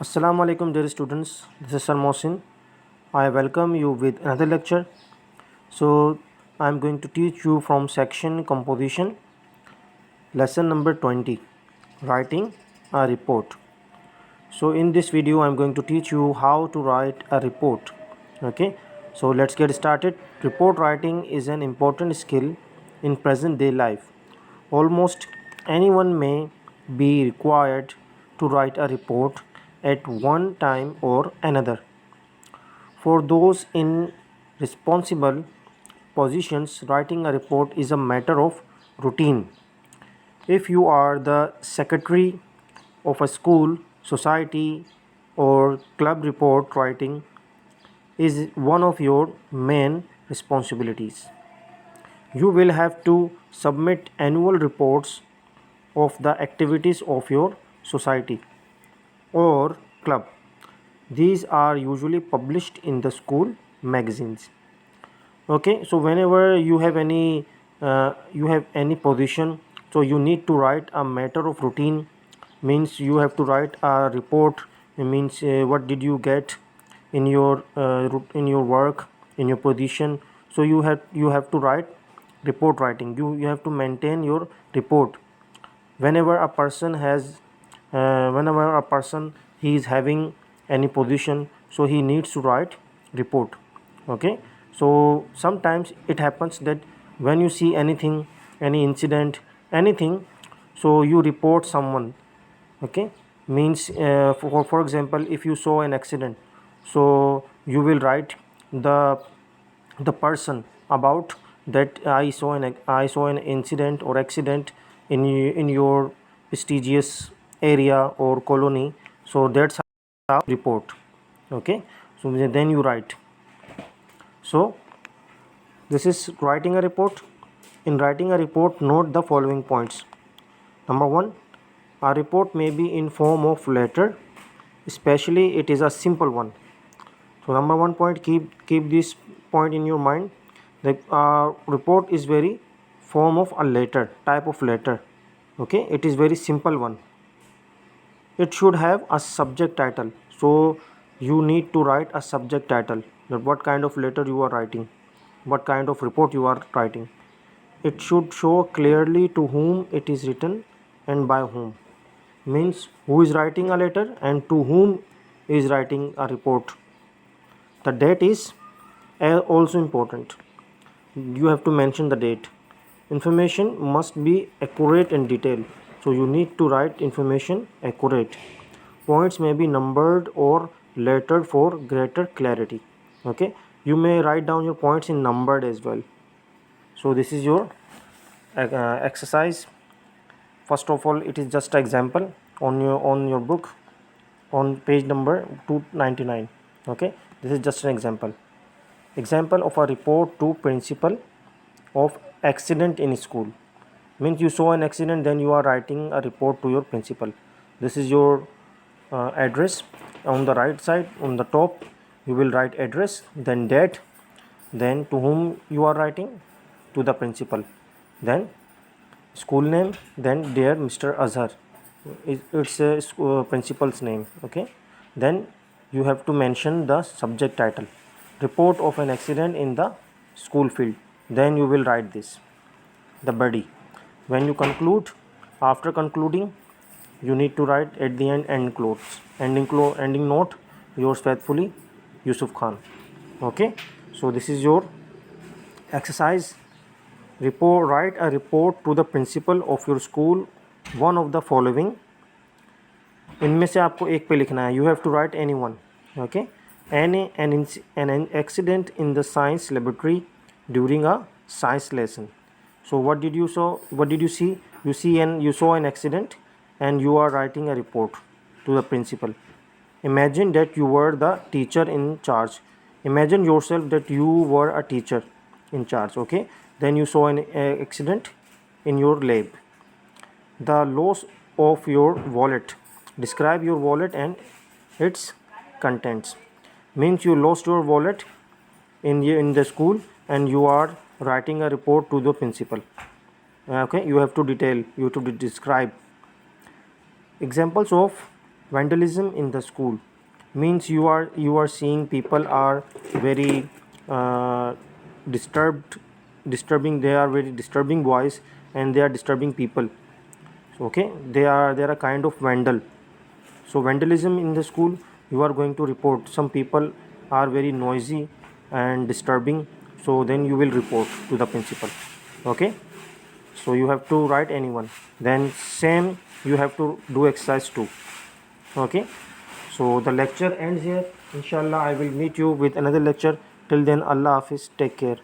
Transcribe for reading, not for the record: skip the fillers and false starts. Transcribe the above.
Assalamu alaikum dear students, this is Sir Mohsin. I welcome you with another lecture. So I am going to teach you from section composition, lesson number 20, writing a report. So in this video I am going to teach you how to write a report. Okay, so let's get started. Report writing is an important skill in present day life. Almost anyone may be required to write a report at one time or another. For those in responsible positions, writing a report is a matter of routine. If you are the secretary of a school, society, or club, report writing is one of your main responsibilities. You will have to submit annual reports of the activities of your society or club. These are usually published in the school magazines. Okay, so whenever you have any position, so you need to write a matter of routine, means you have to write a report. It means what did you get in your work, in your position. So you have to write report writing. You have to maintain your report. Whenever a person has whenever a person he is having any position, so he needs to write report. Okay, so sometimes it happens that when you see anything, any incident, anything, so you report someone. Okay, means for example, if you saw an accident, so you will write the person about that. I saw an incident or accident in your prestigious area or colony. So that's how report. Okay, so then you write. So this is writing a report. In writing a report, note the following points. Number 1, a report may be in form of letter, especially it is a simple one. So number 1 point, keep this point in your mind. The report is very form of a letter, type of letter. Okay, it is very simple one. It should have a subject title. So you need to write a subject title, that what kind of letter you are writing, what kind of report you are writing. It should show clearly to whom it is written and by whom, means who is writing a letter and to whom is writing a report. The date is also important. You have to mention the date. Information must be accurate and detailed, so you need to write information accurate. Points may be numbered or lettered for greater clarity. Okay, you may write down your points in numbered as well. So this is your exercise. First of all, it is just an example on your book on page number 299. Okay, this is just an example of a report to principal of accident in school. Means you saw an accident, then you are writing a report to your principal. This is your address. On the right side, on the top, you will write address, then date, then to whom you are writing, to the principal, then school name, then dear Mr. Azhar, it's a principal's name. Okay, then you have to mention the subject title, report of an accident in the school field. Then you will write this, the body. When you conclude, after concluding, you need to write at the ending note, yours faithfully, Yusuf Khan. Okay, so this is your exercise. Write a report to the principal of your school, one of the following. इनमें से आपको एक पे लिखना है. You have to write anyone. Okay, an accident in the science laboratory during a science lesson. So what did you see? You saw an accident and you are writing a report to the principal. Imagine that you were the teacher in charge. Imagine yourself that you were a teacher in charge. Okay, then you saw an accident in your lab. The loss of your wallet. Describe your wallet and its contents. Means you lost your wallet in the school and you are writing a report to the principal. Okay, you have to describe. Examples of vandalism in the school means you are seeing people are very uh, disturbing. They are very disturbing boys and they are disturbing people. Okay, they are a kind of vandal. So vandalism in the school, you are going to report. Some people are very noisy and disturbing, so then you will report to the principal. Okay, so you have to write anyone. Then same you have to do exercise 2. Okay, so the lecture ends here. Inshallah I will meet you with another lecture. Till then, Allah Hafiz, take care.